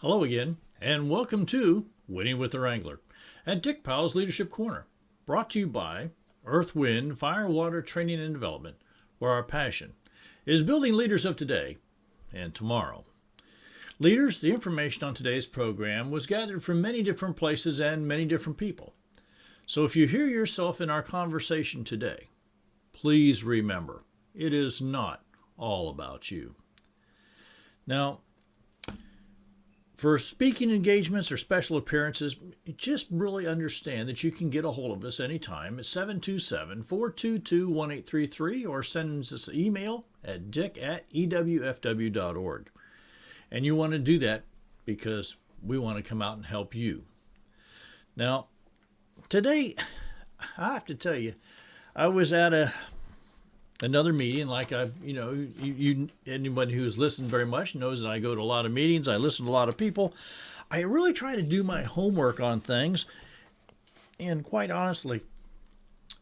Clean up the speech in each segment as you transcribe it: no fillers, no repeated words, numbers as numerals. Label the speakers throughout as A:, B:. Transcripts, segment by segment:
A: Hello again, and welcome to Winning with the Wrangler at Dick Powell's Leadership Corner, brought to you by Earth, Wind, Fire, Water Training and Development, where our passion is building leaders of today and tomorrow. Leaders, the information on today's program was gathered from many different places and many different people. So if you hear yourself in our conversation today, please remember, it is not all about you. Now, for speaking engagements or special appearances, just really understand that you can get a hold of us anytime at 727-422-1833 or send us an email at dick@ewfw.org. And you want to do that because we want to come out and help you. Now, today, I have to tell you, I was at another meeting. Like anybody who's listened very much knows that I go to a lot of meetings. I listen to a lot of people. I really try to do my homework on things. And quite honestly,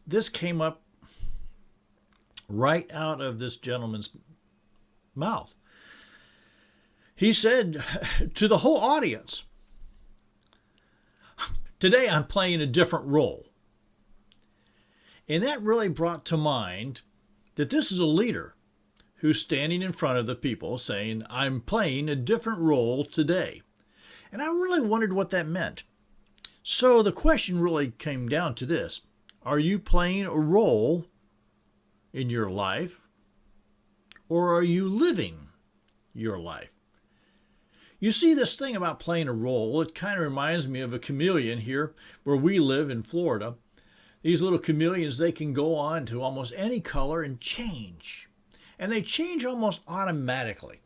A: this came up right out of this gentleman's mouth. He said to the whole audience, "Today I'm playing a different role." And that really brought to mind that this is a leader who's standing in front of the people saying, "I'm playing a different role today." And I really wondered what that meant. So the question really came down to this: are you playing a role in your life, or are you living your life? You see, this thing about playing a role, it kind of reminds me of a chameleon here where we live in Florida. These little chameleons, they can go on to almost any color and change. And they change almost automatically.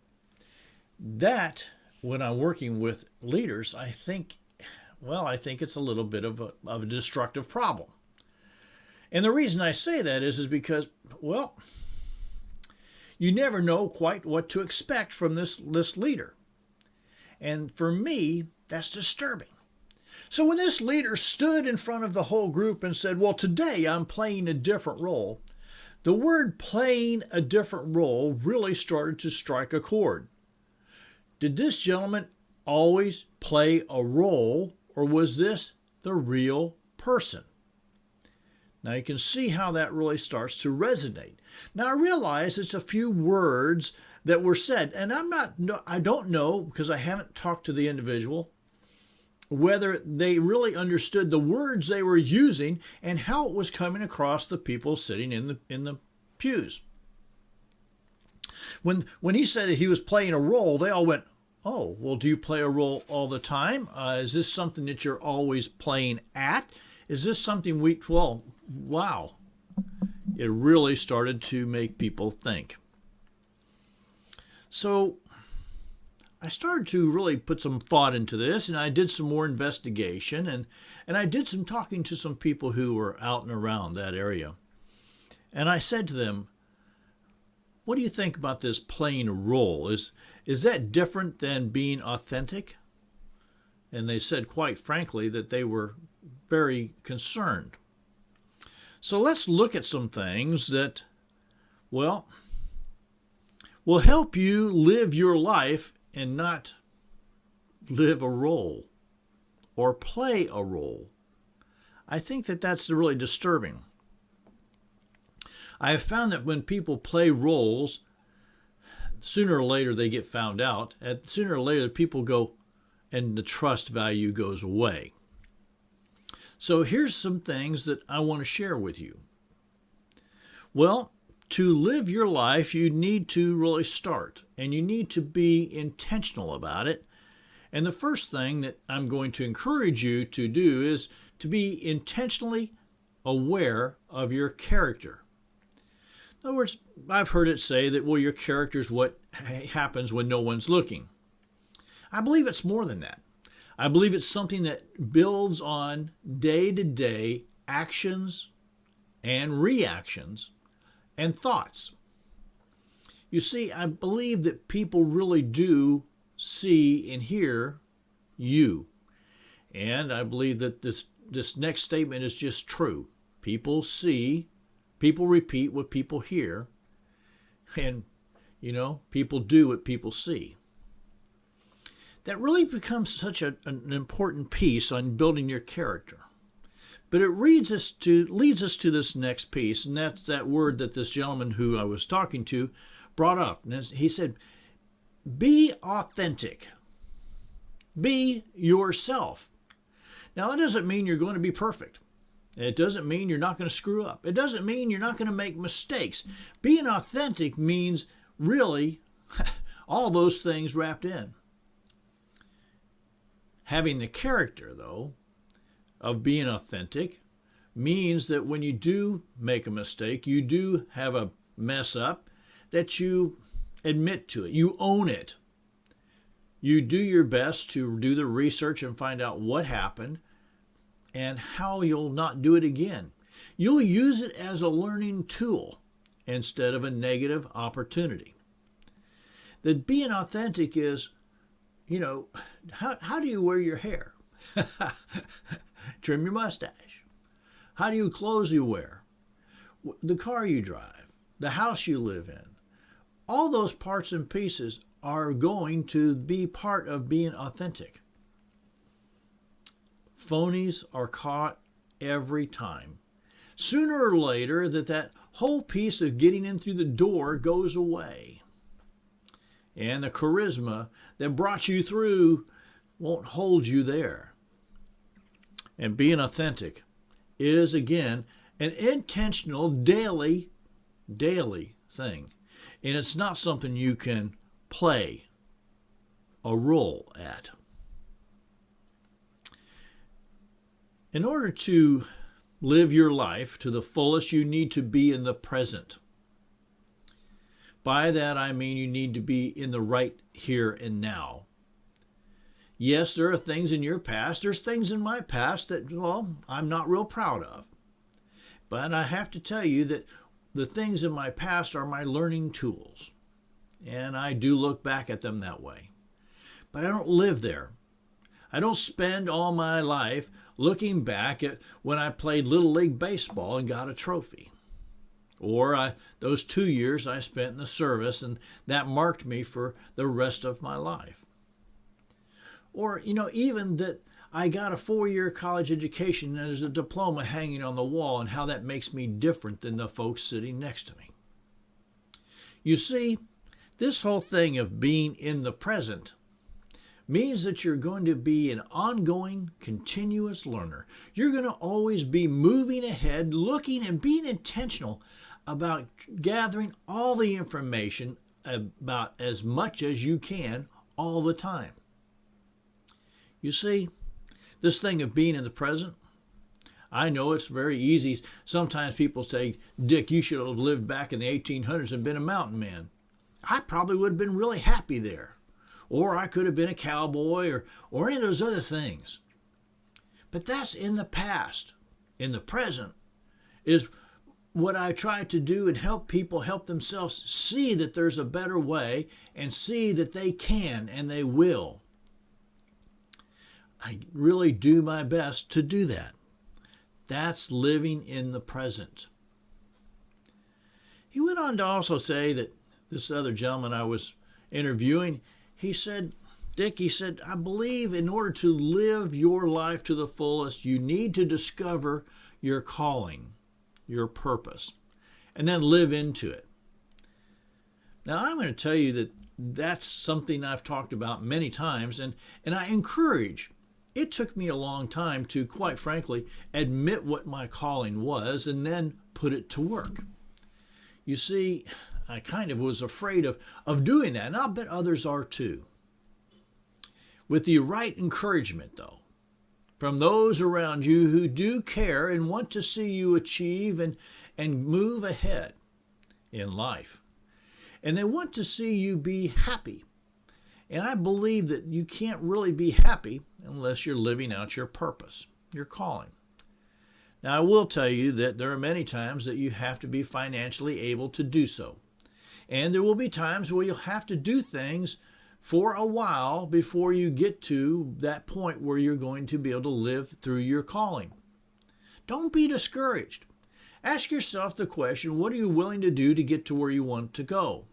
A: That, when I'm working with leaders, I think it's a little bit of a destructive problem. And the reason I say that is because, you never know quite what to expect from this leader. And for me, that's disturbing. So when this leader stood in front of the whole group and said, "Well, today I'm playing a different role," the word "playing a different role" really started to strike a chord. Did this gentleman always play a role, or was this the real person? Now you can see how that really starts to resonate. Now I realize it's a few words that were said, and I don't know, because I haven't talked to the individual, whether they really understood the words they were using and how it was coming across the people sitting in the pews. When he said that he was playing a role, they all went, "Oh, well, do you play a role all the time? Is this something that you're always playing at? Is this something wow." It really started to make people think. So I started to really put some thought into this, and I did some more investigation, and I did some talking to some people who were out and around that area. And I said to them, "What do you think about this playing a role? Is that different than being authentic?" And they said, quite frankly, that they were very concerned. So let's look at some things that, will help you live your life and not live a role or play a role. I think that that's really disturbing. I have found that when people play roles, sooner or later they get found out, and sooner or later people go and the trust value goes away. So here's some things that I want to share with you. Well, to live your life, you need to really start, and you need to be intentional about it. And the first thing that I'm going to encourage you to do is to be intentionally aware of your character. In other words, I've heard it say that, your character is what happens when no one's looking. I believe it's more than that. I believe it's something that builds on day-to-day actions and reactions and thoughts. You see, I believe that people really do see and hear you. And I believe that this next statement is just true. People repeat what people hear, and people do what people see. that really becomes such an important piece on building your character. But it leads us to this next piece, and that's that word that this gentleman who I was talking to brought up. And he said, be authentic. Be yourself. Now, that doesn't mean you're going to be perfect. It doesn't mean you're not going to screw up. It doesn't mean you're not going to make mistakes. Being authentic means really all those things wrapped in. Having the character, though, of being authentic means that when you do make a mistake, you do have a mess up, that you admit to it. You own it. You do your best to do the research and find out what happened and how you'll not do it again. You'll use it as a learning tool instead of a negative opportunity. That being authentic is, how do you wear your hair? Trim your mustache. How do you clothes you wear? The car you drive, the house you live in. All those parts and pieces are going to be part of being authentic. Phonies are caught every time. Sooner or later, that whole piece of getting in through the door goes away. And the charisma that brought you through won't hold you there. And being authentic is, again, an intentional daily thing. And it's not something you can play a role at. In order to live your life to the fullest, you need to be in the present. By that I mean you need to be in the right here and now. Yes, there are things in your past. There's things in my past that, I'm not real proud of. But I have to tell you that the things in my past are my learning tools. And I do look back at them that way. But I don't live there. I don't spend all my life looking back at when I played Little League Baseball and got a trophy. Or those 2 years I spent in the service, and that marked me for the rest of my life. Or, even that I got a 4-year college education and there's a diploma hanging on the wall, and how that makes me different than the folks sitting next to me. You see, this whole thing of being in the present means that you're going to be an ongoing, continuous learner. You're going to always be moving ahead, looking and being intentional about gathering all the information about as much as you can all the time. You see, this thing of being in the present, I know it's very easy. Sometimes people say, Dick, you should have lived back in the 1800s and been a mountain man. I probably would have been really happy there. Or I could have been a cowboy or any of those other things. But that's in the past. In the present is what I try to do and help people help themselves see that there's a better way and see that they can and they will. I really do my best to do that. That's living in the present. He went on to also say that this other gentleman I was interviewing, he said, Dick, I believe in order to live your life to the fullest, you need to discover your calling, your purpose, and then live into it. Now, I'm going to tell you that that's something I've talked about many times, and I encourage. It took me a long time to, quite frankly, admit what my calling was and then put it to work. You see, I kind of was afraid of doing that, and I'll bet others are too. With the right encouragement, though, from those around you who do care and want to see you achieve and move ahead in life. And they want to see you be happy. And I believe that you can't really be happy unless you're living out your purpose, your calling. Now, I will tell you that there are many times that you have to be financially able to do so. And there will be times where you'll have to do things for a while before you get to that point where you're going to be able to live through your calling. Don't be discouraged. Ask yourself the question, what are you willing to do to get to where you want to go?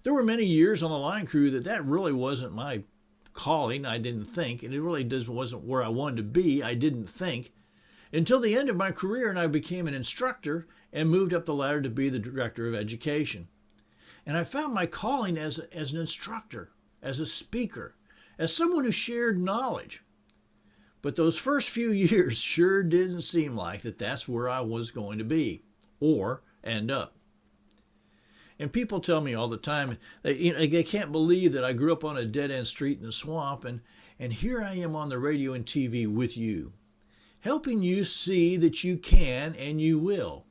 A: There were many years on the line crew that really wasn't my calling. I didn't think, and it really wasn't where I wanted to be. I didn't think until the end of my career, and I became an instructor and moved up the ladder to be the director of education. And I found my calling as an instructor, as a speaker, as someone who shared knowledge. But those first few years sure didn't seem like that's where I was going to be or end up. And people tell me all the time, they can't believe that I grew up on a dead-end street in the swamp, and here I am on the radio and TV with you, helping you see that you can and you will.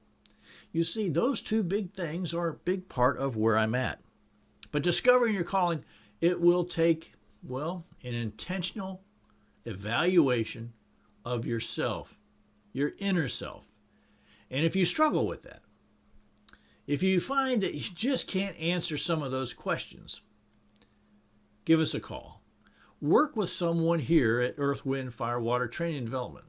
A: You see, those two big things are a big part of where I'm at. But discovering your calling, it will take, an intentional evaluation of yourself, your inner self. And if you struggle with that, if you find that you just can't answer some of those questions, give us a call. Work with someone here at Earth, Wind, Fire, Water Training and Development.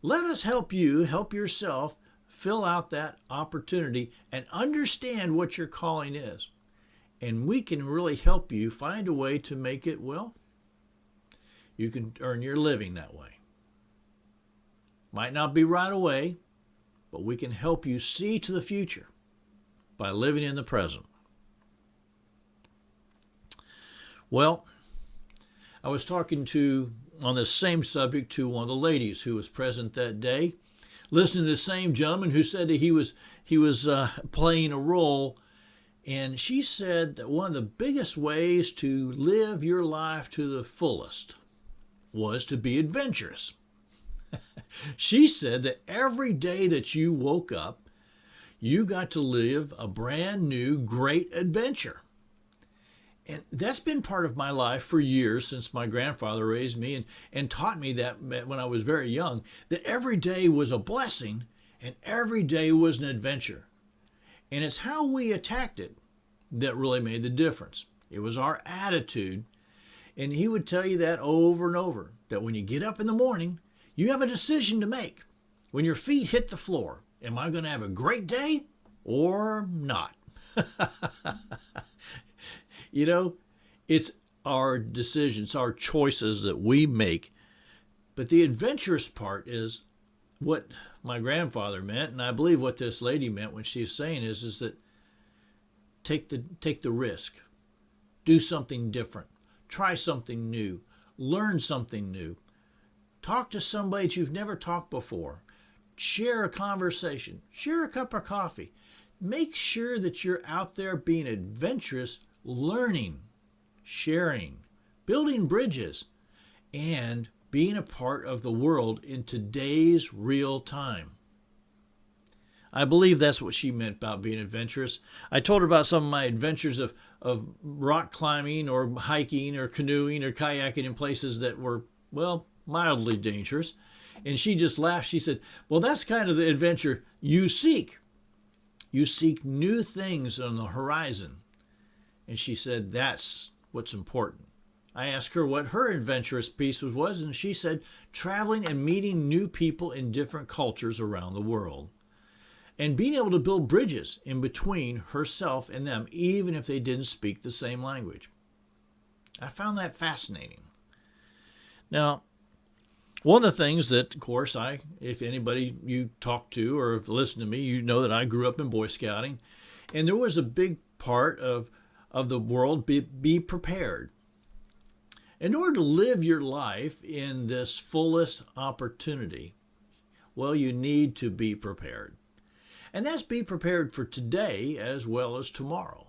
A: Let us help you help yourself fill out that opportunity and understand what your calling is. And we can really help you find a way to make it, you can earn your living that way. Might not be right away, but we can help you see to the future by living in the present. Well, I was talking on this same subject to one of the ladies who was present that day, listening to the same gentleman who said that he was playing a role. And she said that one of the biggest ways to live your life to the fullest was to be adventurous. She said that every day that you woke up, you got to live a brand new great adventure. And that's been part of my life for years, since my grandfather raised me and taught me that when I was very young, that every day was a blessing and every day was an adventure. And it's how we attacked it that really made the difference. It was our attitude. And he would tell you that over and over, that when you get up in the morning, you have a decision to make. When your feet hit the floor, am I going to have a great day or not? It's our decisions, our choices that we make. But the adventurous part is what my grandfather meant, and I believe what this lady meant when she's saying is that take the risk, do something different, try something new, learn something new, talk to somebody that you've never talked before, share a conversation, share a cup of coffee. Make sure that you're out there being adventurous, learning, sharing, building bridges, and being a part of the world in today's real time. I believe that's what she meant about being adventurous. I told her about some of my adventures of rock climbing or hiking or canoeing or kayaking in places that were, mildly dangerous. And she just laughed. She said, well, that's kind of the adventure you seek. You seek new things on the horizon. And she said, that's what's important. I asked her what her adventurous piece was, and she said, traveling and meeting new people in different cultures around the world. And being able to build bridges in between herself and them, even if they didn't speak the same language. I found that fascinating. Now, one of the things that, of course, if anybody you talk to or have listened to me, you know that I grew up in Boy Scouting. And there was a big part of the world, be prepared. In order to live your life in this fullest opportunity, you need to be prepared. And that's be prepared for today as well as tomorrow.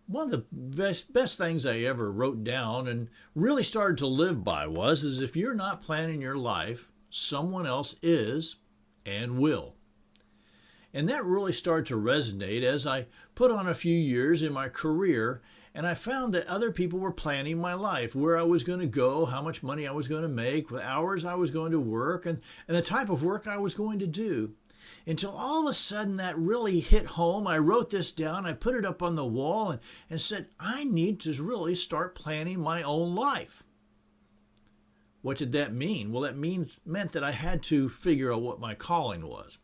A: One of the best things I ever wrote down and really started to live by is if you're not planning your life, someone else is and will. And that really started to resonate as I put on a few years in my career, and I found that other people were planning my life, where I was going to go, how much money I was going to make, the hours I was going to work, and the type of work I was going to do. Until all of a sudden that really hit home. I wrote this down, I put it up on the wall and said, I need to really start planning my own life. What did that mean? Well, that meant that I had to figure out what my calling was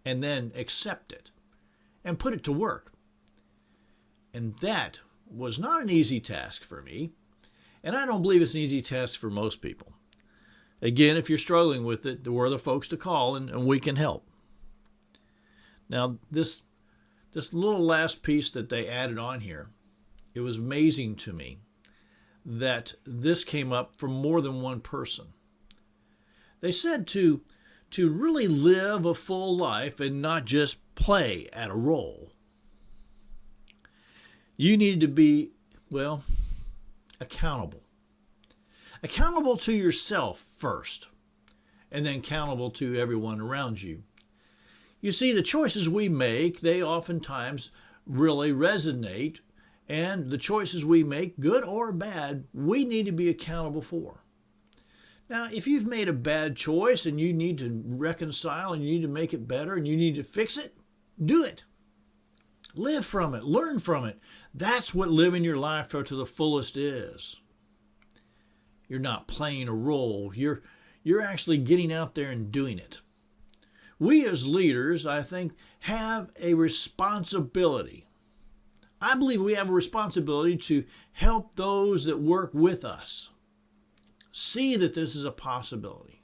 A: and then accept it and put it to work. And that was not an easy task for me. And I don't believe it's an easy task for most people. Again, if you're struggling with it, we're the folks to call, and we can help. Now, this little last piece that they added on here, it was amazing to me that this came up from more than one person. They said to really live a full life and not just play at a role, you need to be, well, accountable. Accountable to yourself first, and then accountable to everyone around you. You see, the choices we make, they oftentimes really resonate, and the choices we make, good or bad, we need to be accountable for. Now, if you've made a bad choice and you need to reconcile and you need to make it better and you need to fix it, do it. Live from it. Learn from it. That's what living your life to the fullest is. You're not playing a role. You're actually getting out there and doing it. We as leaders, I think, have a responsibility. I believe we have a responsibility to help those that work with us see that this is a possibility.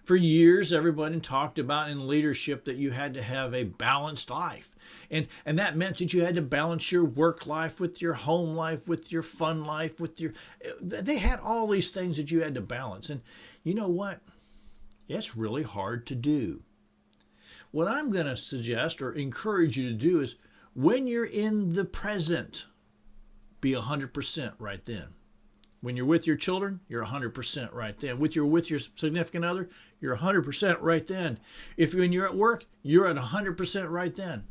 A: For years, everybody talked about in leadership that you had to have a balanced life. And that meant that you had to balance your work life with your home life, with your fun life, they had all these things that you had to balance. And you know what? It's really hard to do. What I'm going to suggest or encourage you to do is when you're in the present, be 100% right then. When you're with your children, you're 100% right then. With your significant other, you're 100% right then. When you're at work, you're at 100% right then.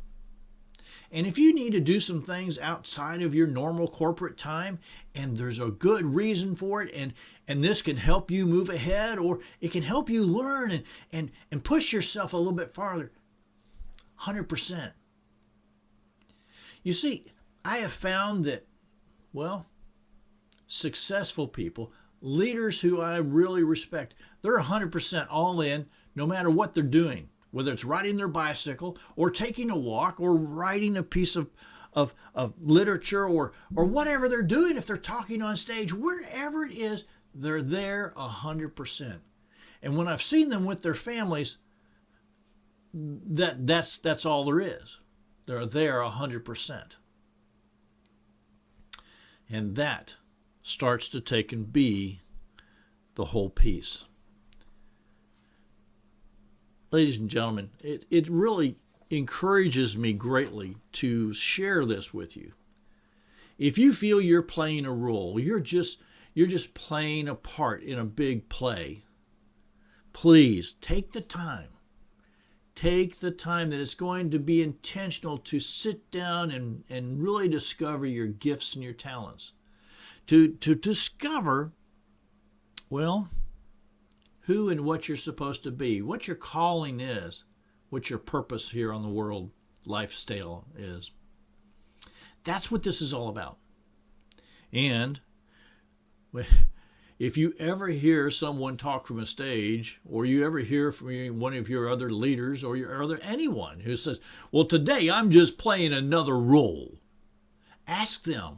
A: And if you need to do some things outside of your normal corporate time, and there's a good reason for it, and this can help you move ahead, or it can help you learn and push yourself a little bit farther, 100%. You see, I have found that, well, successful people, leaders who I really respect, they're 100% all in no matter what they're doing. Whether it's riding their bicycle or taking a walk or writing a piece of literature or whatever they're doing, if they're talking on stage, wherever it is, they're there 100%. And when I've seen them with their families, that's all there is. They're there 100%. And that starts to take and be the whole piece. Ladies and gentlemen, it really encourages me greatly to share this with you. If you feel you're playing a role, you're just playing a part in a big play, please take the time. Take the time that it's going to be intentional to sit down and really discover your gifts and your talents. To discover, well, who and what you're supposed to be, what your calling is, what your purpose here on the world lifestyle is. That's what this is all about. And if you ever hear someone talk from a stage, or you ever hear from one of your other leaders or anyone who says, well, today I'm just playing another role, ask them,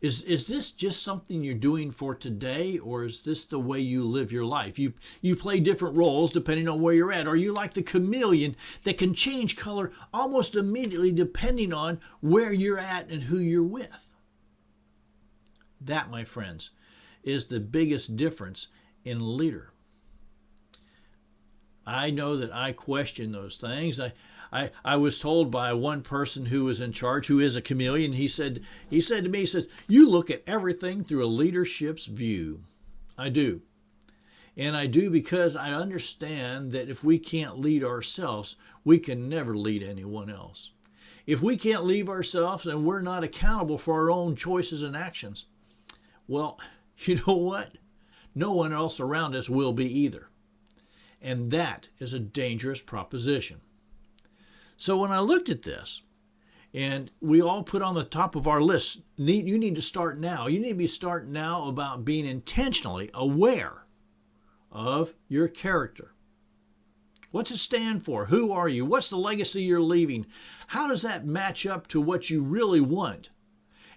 A: Is this just something you're doing for today, or is this the way you live your life? You play different roles depending on where you're at. Are you like the chameleon that can change color almost immediately depending on where you're at and who you're with? That, my friends, is the biggest difference in a leader. I know that I question those things. I was told by one person who was in charge, who is a chameleon, he said to me, you look at everything through a leadership's view. I do. And I do because I understand that if we can't lead ourselves, we can never lead anyone else. If we can't lead ourselves and we're not accountable for our own choices and actions, well, you know what? No one else around us will be either. And that is a dangerous proposition. So when I looked at this, and we all put on the top of our list, you need to start now. You need to be starting now about being intentionally aware of your character. What's it stand for? Who are you? What's the legacy you're leaving? How does that match up to what you really want?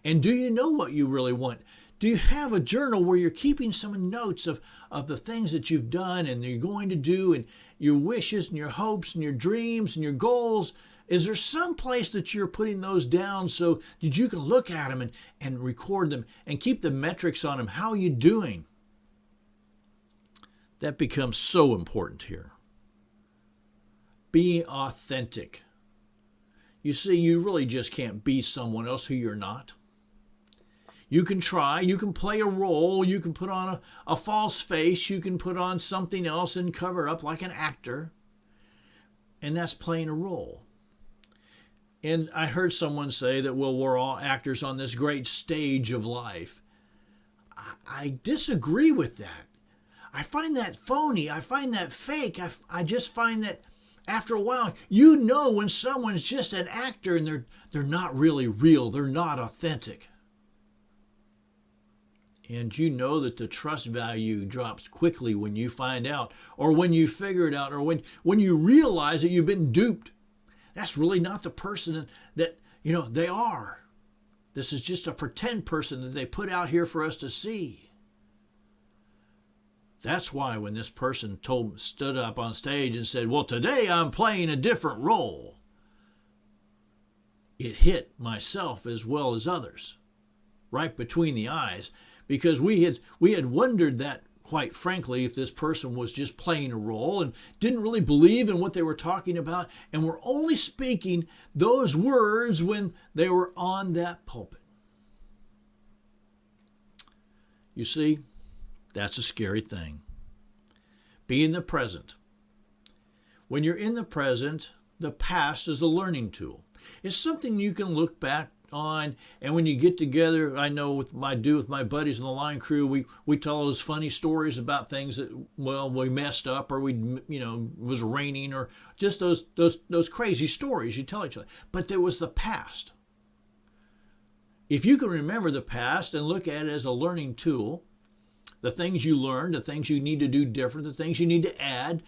A: And do you know what you really want? Do you have a journal where you're keeping some notes of the things that you've done and you're going to do, and your wishes and your hopes and your dreams and your goals? Is there some place that you're putting those down so that you can look at them and record them and keep the metrics on them? How are you doing? That becomes so important here. Being authentic. You see, you really just can't be someone else who you're not. You can try, you can play a role, you can put on a false face, you can put on something else and cover up like an actor. And that's playing a role. And I heard someone say that, well, we're all actors on this great stage of life. I disagree with that. I find that phony. I find that fake. I just find that after a while, you know when someone's just an actor and they're not really real. They're not authentic. And you know that the trust value drops quickly when you find out, or when you figure it out, or when you realize that you've been duped. That's really not the person that, they are. This is just a pretend person that they put out here for us to see. That's why when this person stood up on stage and said, well, today I'm playing a different role, it hit myself as well as others, right between the eyes. Because we had wondered that, quite frankly, if this person was just playing a role and didn't really believe in what they were talking about and were only speaking those words when they were on that pulpit. You see, that's a scary thing. Be in the present. When you're in the present, the past is a learning tool. It's something you can look back on, and when you get together, I know with my buddies in the line crew, we tell those funny stories about things that, well, we messed up, or it was raining, or just those crazy stories you tell each other. But there was the past. If you can remember the past and look at it as a learning tool, the things you learned, the things you need to do different, the things you need to add,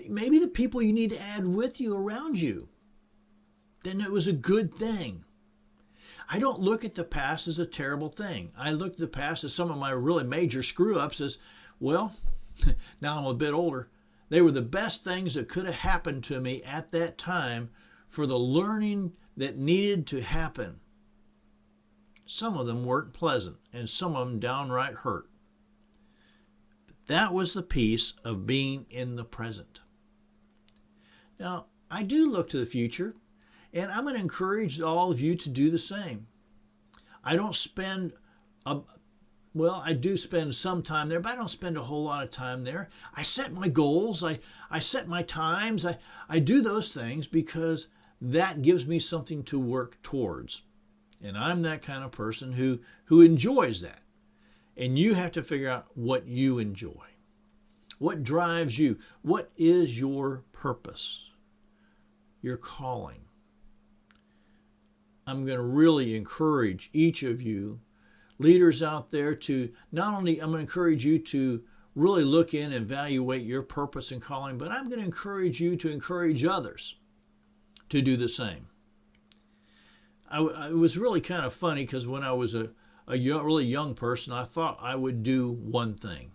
A: maybe the people you need to add with you around you, then it was a good thing. I don't look at the past as a terrible thing. I look at the past as some of my really major screw-ups as, well, now I'm a bit older, they were the best things that could have happened to me at that time for the learning that needed to happen. Some of them weren't pleasant, and some of them downright hurt. But that was the piece of being in the present. Now, I do look to the future, and I'm going to encourage all of you to do the same. I don't spend, I do spend some time there, but I don't spend a whole lot of time there. I set my goals, I set my times, I do those things because that gives me something to work towards. And I'm that kind of person who enjoys that. And you have to figure out what you enjoy. What drives you? What is your purpose? Your calling? I'm going to really encourage each of you, leaders out there, to not only, I'm going to encourage you to really look in and evaluate your purpose and calling, but I'm going to encourage you to encourage others to do the same. It was really kind of funny because when I was a really young person, I thought I would do one thing.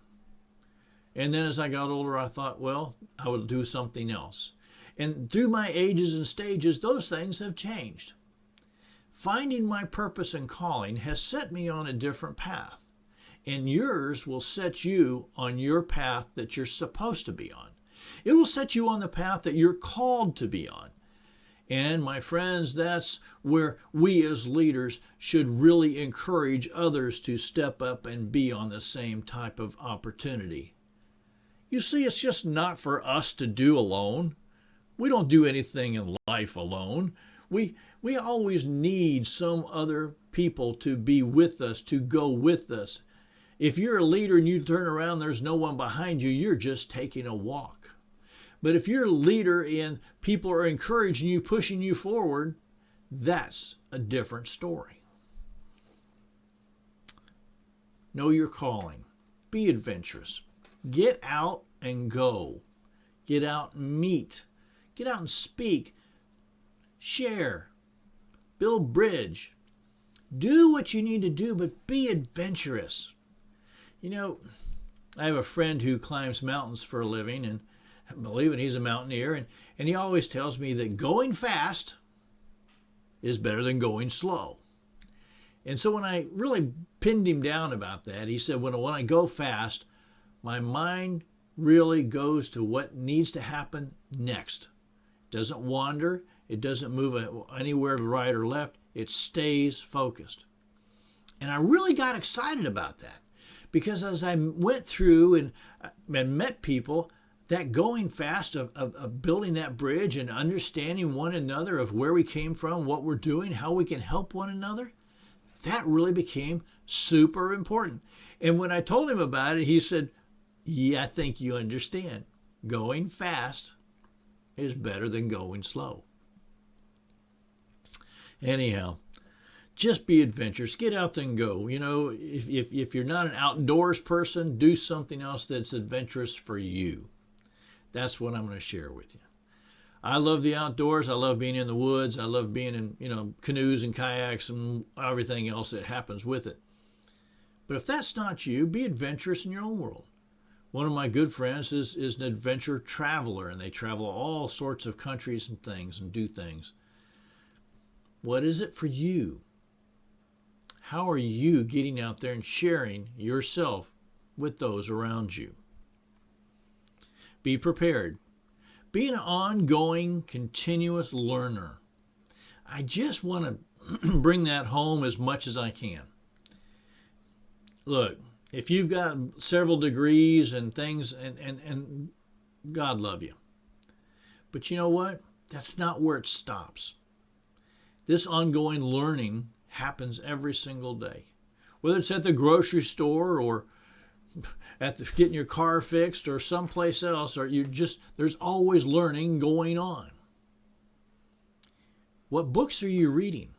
A: And then as I got older, I thought, well, I would do something else. And through my ages and stages, those things have changed. Finding my purpose and calling has set me on a different path. And yours will set you on your path that you're supposed to be on. It will set you on the path that you're called to be on. And my friends, that's where we as leaders should really encourage others to step up and be on the same type of opportunity. You see, it's just not for us to do alone. We don't do anything in life alone. We always need some other people to be with us, to go with us. If you're a leader and you turn around, there's no one behind you, you're just taking a walk. But if you're a leader and people are encouraging you, pushing you forward, that's a different story. Know your calling. Be adventurous. Get out and go. Get out and meet. Get out and speak. Share. Build bridge. Do what you need to do, but be adventurous. I have a friend who climbs mountains for a living, and believe it, he's a mountaineer, and he always tells me that going fast is better than going slow. And so when I really pinned him down about that, he said, when I go fast, my mind really goes to what needs to happen next. It doesn't wander. It doesn't move anywhere to the right or left. It stays focused. And I really got excited about that because as I went through and met people, that going fast of building that bridge and understanding one another of where we came from, what we're doing, how we can help one another, that really became super important. And when I told him about it, he said, yeah, I think you understand. Going fast is better than going slow. Anyhow, just be adventurous. Get out there and go. If you're not an outdoors person, do something else that's adventurous for you. That's what I'm going to share with you. I love the outdoors. I love being in the woods. I love being in, canoes and kayaks and everything else that happens with it. But if that's not you, be adventurous in your own world. One of my good friends is an adventure traveler, and they travel all sorts of countries and things and do things. What is it for you? How are you getting out there and sharing yourself with those around you? Be prepared. Be an ongoing, continuous learner. I just want to bring that home as much as I can. Look, if you've got several degrees and things, and God love you. But you know what? That's not where it stops. This ongoing learning happens every single day. Whether it's at the grocery store or getting your car fixed or someplace else, or there's always learning going on. What books are you reading?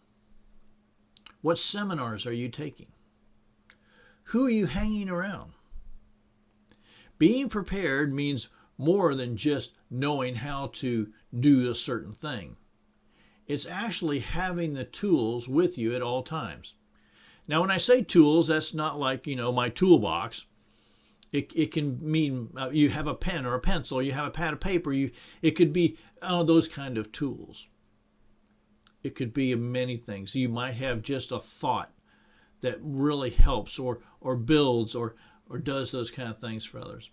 A: What seminars are you taking? Who are you hanging around? Being prepared means more than just knowing how to do a certain thing. It's actually having the tools with you at all times. Now, when I say tools, that's not like, my toolbox. It can mean you have a pen or a pencil, you have a pad of paper. It could be those kind of tools. It could be many things. You might have just a thought that really helps or builds or does those kind of things for others.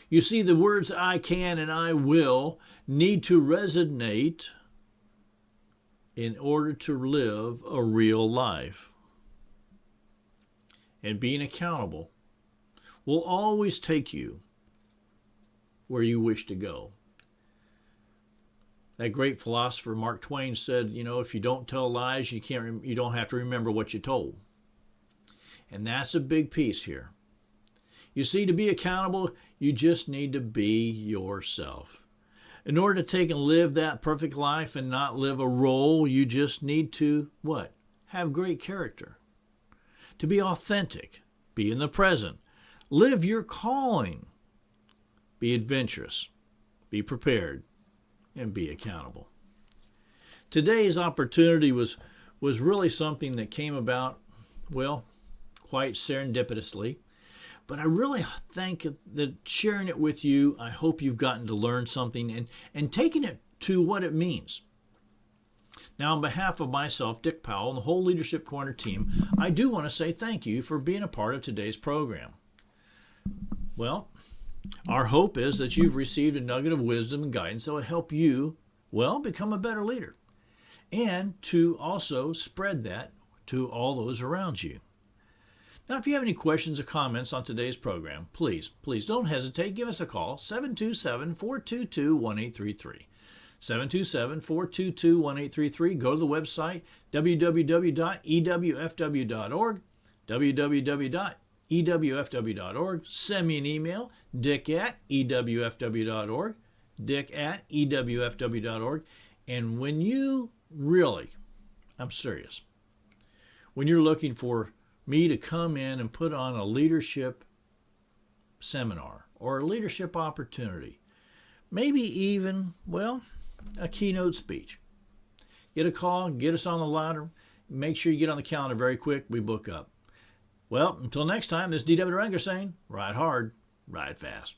A: You see, the words I can and I will need to resonate in order to live a real life. And being accountable will always take you where you wish to go. That great philosopher Mark Twain said, if you don't tell lies, you don't have to remember what you told. And that's a big piece here. You see, to be accountable, you just need to be yourself. In order to take and live that perfect life and not live a role, you just need to, what? Have great character. To be authentic, be in the present, live your calling, be adventurous, be prepared, and be accountable. Today's opportunity was really something that came about, quite serendipitously. But I really think that sharing it with you, I hope you've gotten to learn something and taking it to what it means. Now, on behalf of myself, Dick Powell, and the whole Leadership Corner team, I do want to say thank you for being a part of today's program. Well, our hope is that you've received a nugget of wisdom and guidance that will help you, become a better leader, and to also spread that to all those around you. Now, if you have any questions or comments on today's program, please don't hesitate. Give us a call, 727-422-1833. 727-422-1833. Go to the website, www.ewfw.org, www.ewfw.org. Send me an email, dick@ewfw.org, dick@ewfw.org. And when you really, I'm serious, when you're looking for me to come in and put on a leadership seminar or a leadership opportunity, maybe even, a keynote speech, get a call, get us on the ladder, make sure you get on the calendar very quick. We book up. Well, until next time, this is D.W. Wrangler saying, ride hard, ride fast.